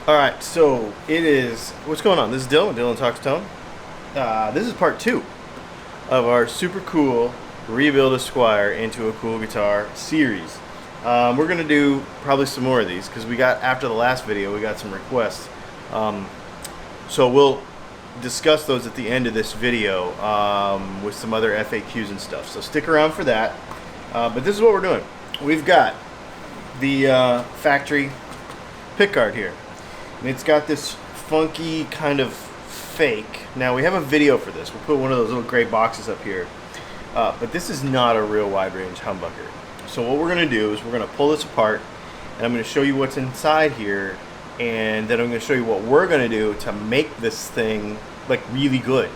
Alright, so it is, what's going on? This is Dylan, Dylan Talks Tone. This is part 2 of our super cool rebuild a Squier into a cool guitar series. We're going to do probably some more of these because we got, after the last video, we got some requests. So we'll discuss those at the end of this video with some other FAQs and stuff. So stick around for that. But this is what we're doing. We've got the factory pickguard here. And it's got this funky kind of fake. Now we have a video for this. We'll put one of those little gray boxes up here. But this is not a real wide range humbucker. So what we're going to do is we're going to pull this apart and I'm going to show you what's inside here, and then I'm going to show you what we're going to do to make this thing like really good.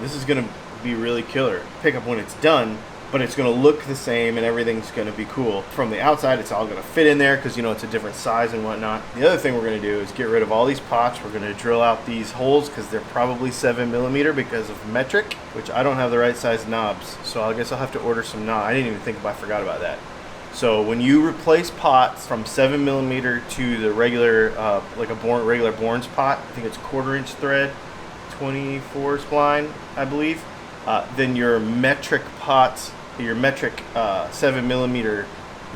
This is going to be really killer. Pick up when it's done, but it's going to look the same and everything's going to be cool. From the outside, it's all going to fit in there because, you know, it's a different size and whatnot. The other thing we're going to do is get rid of all these pots. We're going to drill out these holes because they're probably 7mm because of metric, which I don't have the right size knobs. So I guess I'll have to order some knobs. I didn't even think I forgot about that. So when you replace pots from 7mm to the regular, like a regular bourns pot, I think it's 1/4 inch thread, 24 spline, I believe, then your metric pots, your metric 7mm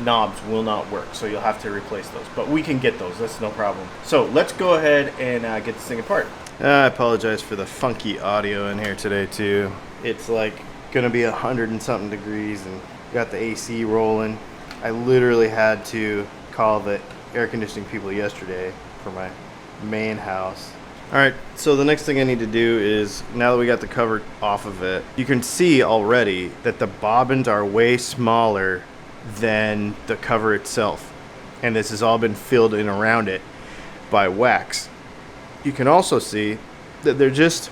knobs will not work, so you'll have to replace those, but we can get those, that's no problem. So let's go ahead and get this thing apart. I apologize for the funky audio in here today too. It's like gonna be 100 and something degrees and got the AC rolling. I literally had to call the air conditioning people yesterday for my main house. Alright, so the next thing I need to do is, now that we got the cover off of it, you can see already that the bobbins are way smaller than the cover itself. And this has all been filled in around it by wax. You can also see that they're just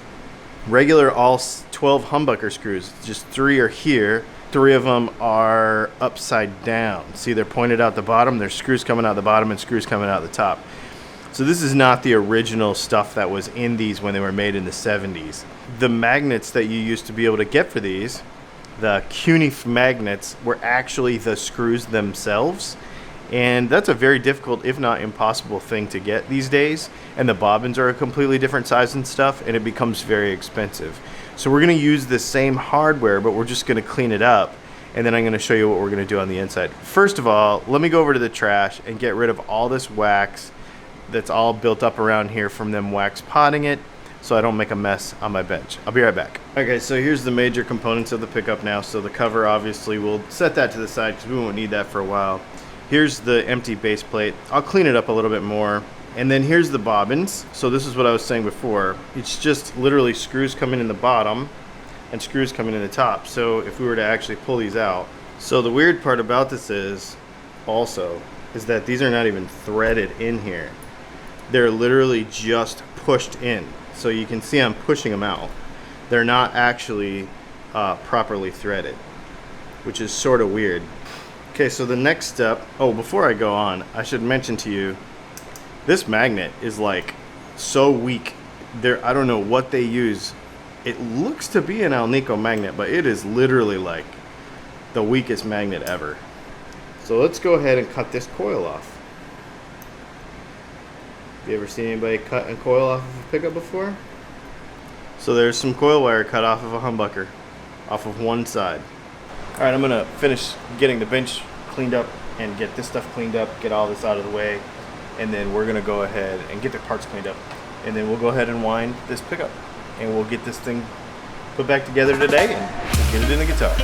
regular all 12 humbucker screws. Just 3 are here. 3 of them are upside down. See, they're pointed out the bottom. There's screws coming out the bottom and screws coming out the top. So this is not the original stuff that was in these when they were made in the 70s. The magnets that you used to be able to get for these, the Cunif magnets, were actually the screws themselves. And that's a very difficult, if not impossible, thing to get these days. And the bobbins are a completely different size and stuff, and it becomes very expensive. So we're going to use the same hardware, but we're just going to clean it up. And then I'm going to show you what we're going to do on the inside. First of all, let me go over to the trash and get rid of all this wax that's all built up around here from them wax potting it, so I don't make a mess on my bench. I'll be right back. Okay, so here's the major components of the pickup now. So the cover, obviously, we'll set that to the side because we won't need that for a while. Here's the empty base plate. I'll clean it up a little bit more. And then here's the bobbins. So this is what I was saying before. It's just literally screws coming in the bottom and screws coming in the top. So if we were to actually pull these out. So the weird part about this is that these are not even threaded in here. They're literally just pushed in. So you can see I'm pushing them out. They're not actually properly threaded, which is sort of weird. Okay, so the next step, before I go on, I should mention to you, this magnet is like so weak. I don't know what they use. It looks to be an Alnico magnet, but it is literally like the weakest magnet ever. So let's go ahead and cut this coil off. You ever seen anybody cut a coil off of a pickup before? So there's some coil wire cut off of a humbucker, off of one side. Alright, I'm going to finish getting the bench cleaned up and get this stuff cleaned up, get all this out of the way, and then we're going to go ahead and get the parts cleaned up. And then we'll go ahead and wind this pickup. And we'll get this thing put back together today and get it in the guitar.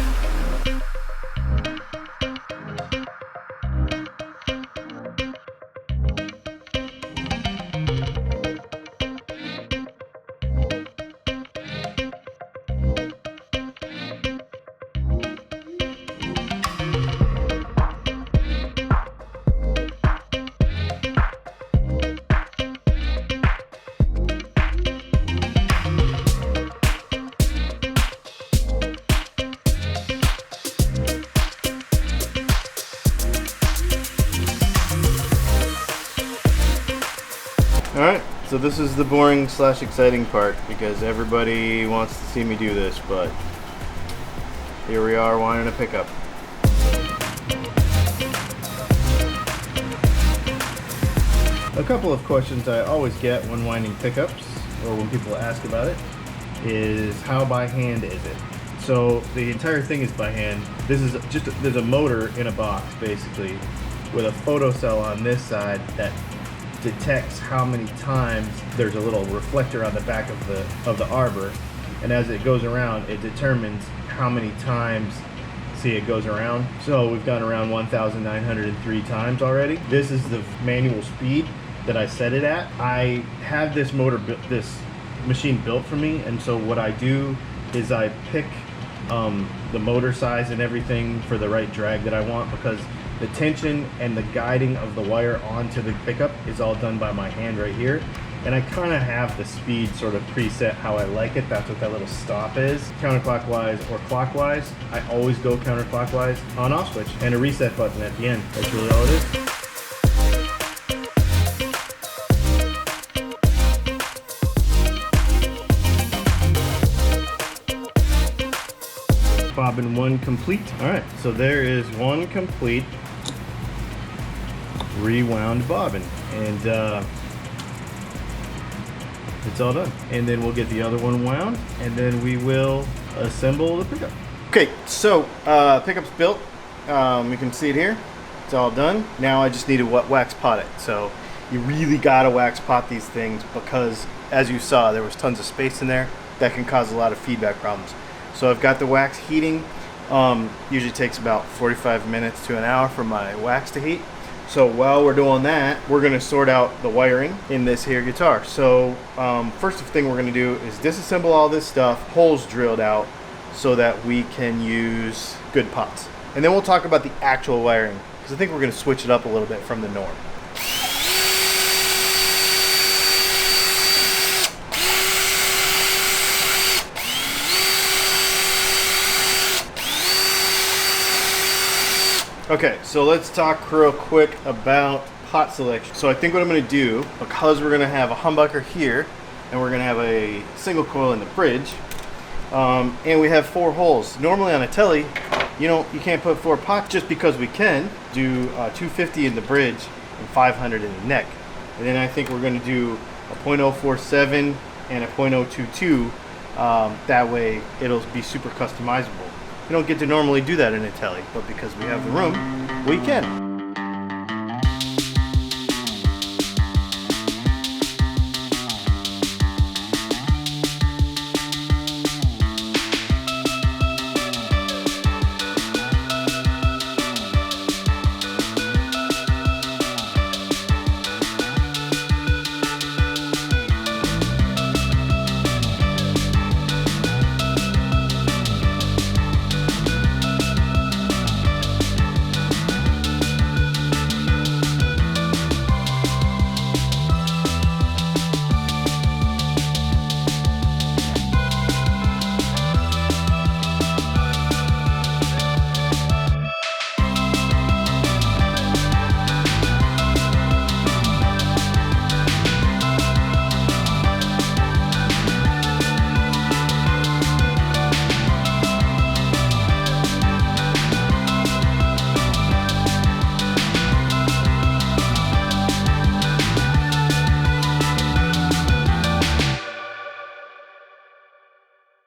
Alright, so this is the boring / exciting part because everybody wants to see me do this, but here we are winding a pickup. A couple of questions I always get when winding pickups, or when people ask about it, is how by hand is it? So the entire thing is by hand. This is just, there's a motor in a box basically with a photocell on this side that detects how many times there's a little reflector on the back of the arbor, and as it goes around it determines how many times, see, it goes around. So we've gone around 1,903 times already. This is the manual speed that I set it at. I have this this machine built for me, and so what I do is I pick the motor size and everything for the right drag that I want, because the tension and the guiding of the wire onto the pickup is all done by my hand right here. And I kind of have the speed sort of preset how I like it. That's what that little stop is. Counterclockwise or clockwise. I always go counterclockwise. On-off switch and a reset button at the end. That's really all it is. Bobbin 1 complete. All right, so there is one complete rewound bobbin, and it's all done. And then we'll get the other one wound, and then we will assemble the pickup. Okay, so pickup's built. You can see it here. It's all done. Now I just need to wax pot it. So you really gotta wax pot these things, because as you saw, there was tons of space in there that can cause a lot of feedback problems. So I've got the wax heating. Usually takes about 45 minutes to an hour for my wax to heat. So while we're doing that, we're gonna sort out the wiring in this here guitar. So first thing we're gonna do is disassemble all this stuff, holes drilled out, so that we can use good pots. And then we'll talk about the actual wiring, because I think we're gonna switch it up a little bit from the norm. Okay, so let's talk real quick about pot selection. So I think what I'm going to do, because we're going to have a humbucker here, and we're going to have a single coil in the bridge, and we have 4 holes. Normally on a telly, you can't put 4 pots just because we can. Do 250 in the bridge and 500 in the neck. And then I think we're going to do a .047 and a .022. That way it'll be super customizable. You don't get to normally do that in a telly, but because we have the room, we can.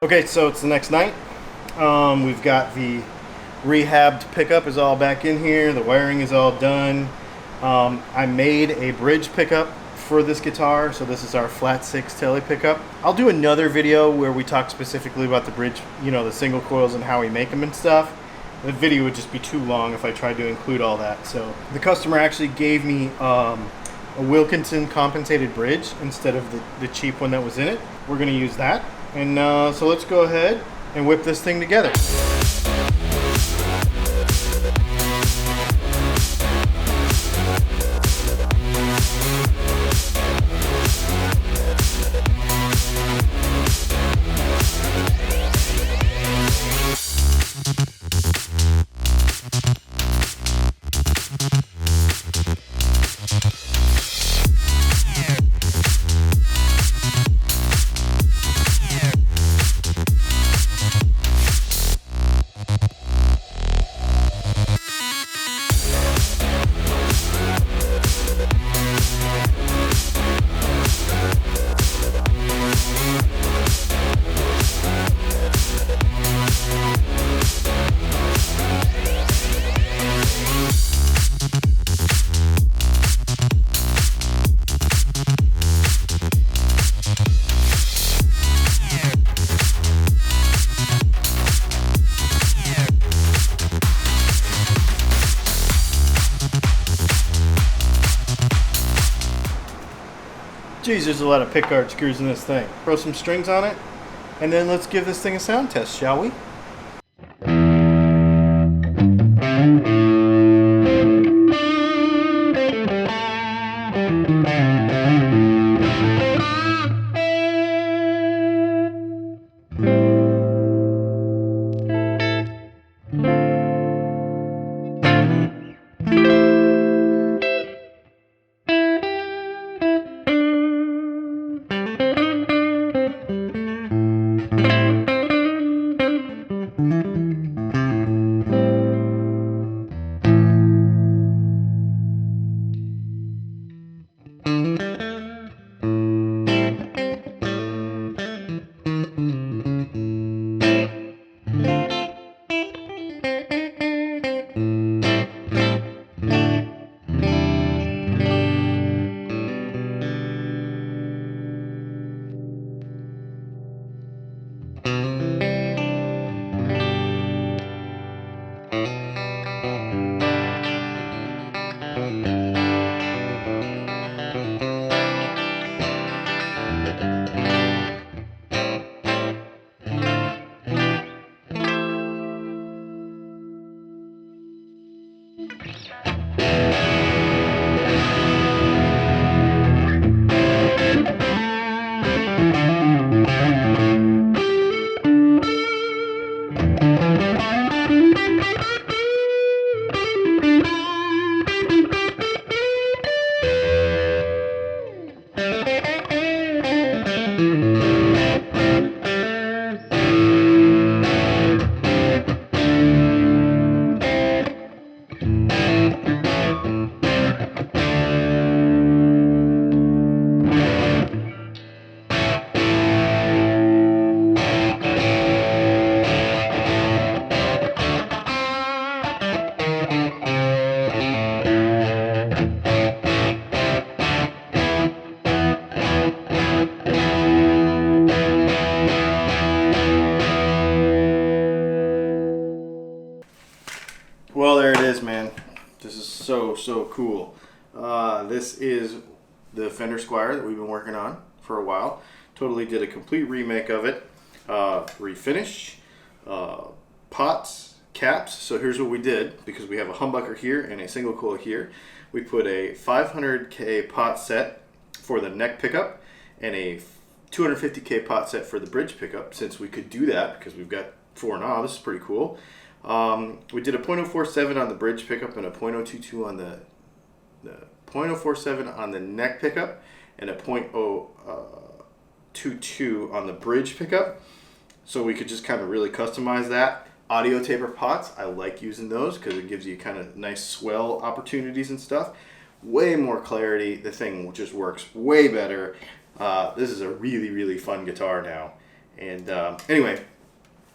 Okay, so it's the next night. We've got the rehabbed pickup is all back in here. The wiring is all done. I made a bridge pickup for this guitar, so this is our flat 6 tele pickup. I'll do another video where we talk specifically about the bridge, the single coils and how we make them and stuff. The video would just be too long if I tried to include all that. So the customer actually gave me a Wilkinson compensated bridge instead of the cheap one that was in it. We're gonna use that. And so let's go ahead and whip this thing together. Geez, there's a lot of pickguard screws in this thing. Throw some strings on it, and then let's give this thing a sound test, shall we? Well, there it is, man. This is so cool. This is the Fender Squier that we've been working on for a while. Totally did a complete remake of it. Refinish, pots, caps. So here's what we did, because we have a humbucker here and a single coil here. We put a 500K pot set for the neck pickup and a 250K pot set for the bridge pickup, since we could do that because we've got 4 knobs. This is pretty cool. We did a .047 on the bridge pickup and a .022 on the .047 on the neck pickup and a .022 on the bridge pickup. So we could just kind of really customize that. Audio taper pots, I like using those because it gives you kind of nice swell opportunities and stuff. Way more clarity. The thing just works way better. This is a really fun guitar now. And anyway,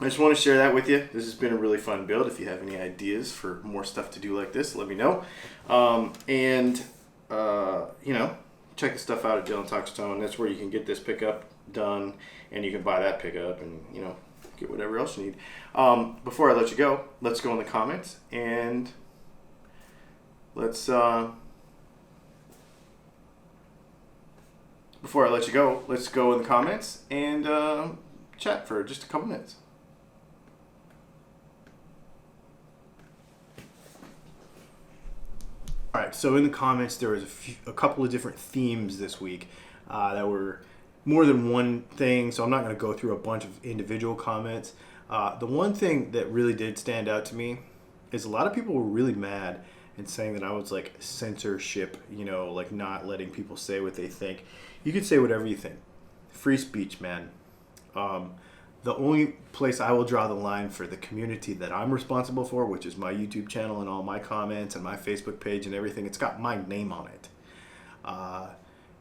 I just want to share that with you. This has been a really fun build. If you have any ideas for more stuff to do like this, let me know. You know, check the stuff out at Dylan Talks Tone. That's where you can get this pickup done, and you can buy that pickup, and you know, get whatever else you need. Before I let you go, let's go in the comments and let's. Before I let you go, let's go in the comments and chat for just a couple minutes. Alright, so in the comments there was a couple of different themes this week that were more than one thing, so I'm not going to go through a bunch of individual comments. The one thing that really did stand out to me is a lot of people were really mad and saying that I was like censorship, you know, like not letting people say what they think. You can say whatever you think. Free speech, man. The only place I will draw the line for the community that I'm responsible for, which is my YouTube channel and all my comments and my Facebook page and everything, it's got my name on it,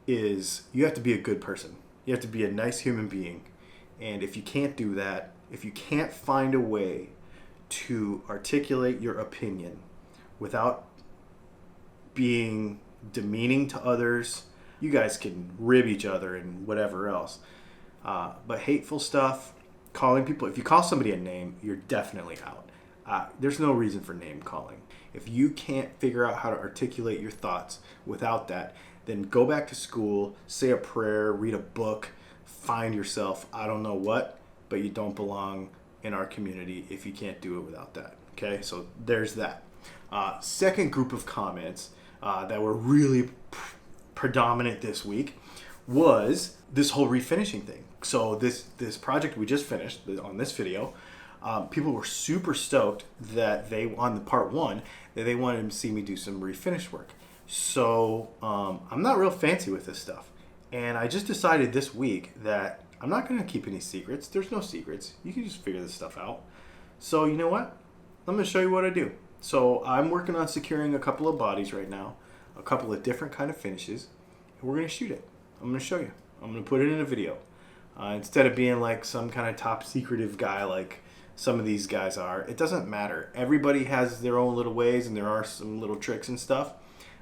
is you have to be a good person. You have to be a nice human being. And if you can't do that, if you can't find a way to articulate your opinion without being demeaning to others, you guys can rib each other and whatever else. But hateful stuff, calling people, if you call somebody a name, you're definitely out. There's no reason for name calling. If you can't figure out how to articulate your thoughts without that, then go back to school, say a prayer, read a book, find yourself, I don't know what, but you don't belong in our community if you can't do it without that. Okay, so there's that. Second group of comments that were really predominant this week was this whole refinishing thing. So this project we just finished on this video, people were super stoked that on the part one, that they wanted to see me do some refinish work. So I'm not real fancy with this stuff. And I just decided this week that I'm not going to keep any secrets. There's no secrets. You can just figure this stuff out. So you know what? I'm going to show you what I do. So I'm working on securing a couple of bodies right now, a couple of different kind of finishes, and we're going to shoot it. I'm going to show you. I'm going to put it in a video. Instead of being like some kind of top secretive guy like some of these guys are, it doesn't matter. Everybody has their own little ways, and there are some little tricks and stuff.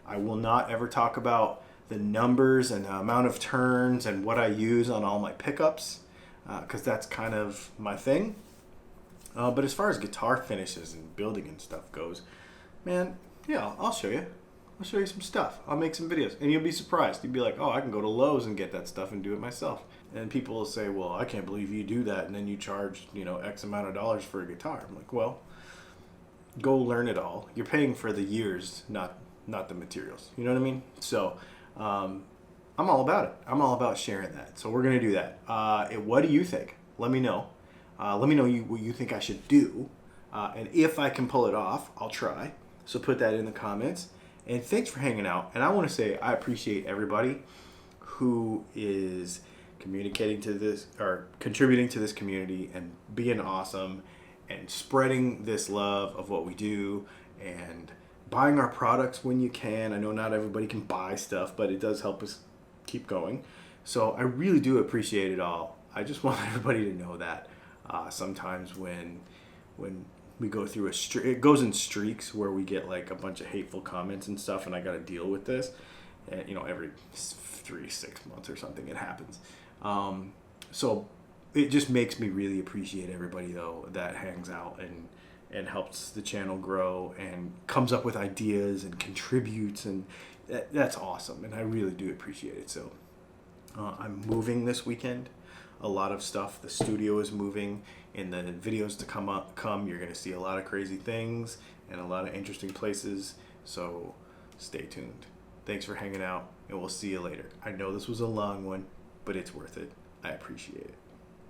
I will not ever talk about the numbers and the amount of turns and what I use on all my pickups, because that's kind of my thing. But as far as guitar finishes and building and stuff goes, man, yeah, I'll show you. I'll show you some stuff. I'll make some videos, and you'll be surprised. You'll be like, oh, I can go to Lowe's and get that stuff and do it myself. And people will say, well, I can't believe you do that, and then you charge, X amount of dollars for a guitar. I'm like, well, go learn it all. You're paying for the years, not the materials. You know what I mean? So I'm all about it. I'm all about sharing that. So we're going to do that. What do you think? Let me know. Let me know what you think I should do. And if I can pull it off, I'll try. So put that in the comments. And thanks for hanging out. And I want to say I appreciate everybody who is communicating to this or contributing to this community and being awesome and spreading this love of what we do and buying our products when you can. I know not everybody can buy stuff, but it does help us keep going. So I really do appreciate it all. I just want everybody to know that sometimes when we go through it goes in streaks where we get like a bunch of hateful comments and stuff, and I got to deal with this. And, every 3-6 months or something, it happens. So it just makes me really appreciate everybody though that hangs out and helps the channel grow and comes up with ideas and contributes, and that's awesome, and I really do appreciate it. So I'm moving this weekend. A lot of stuff. The studio is moving. In the videos to come, you're going to see a lot of crazy things and a lot of interesting places. So stay tuned. Thanks for hanging out, and we'll see you later. I know this was a long one, but it's worth it. I appreciate it.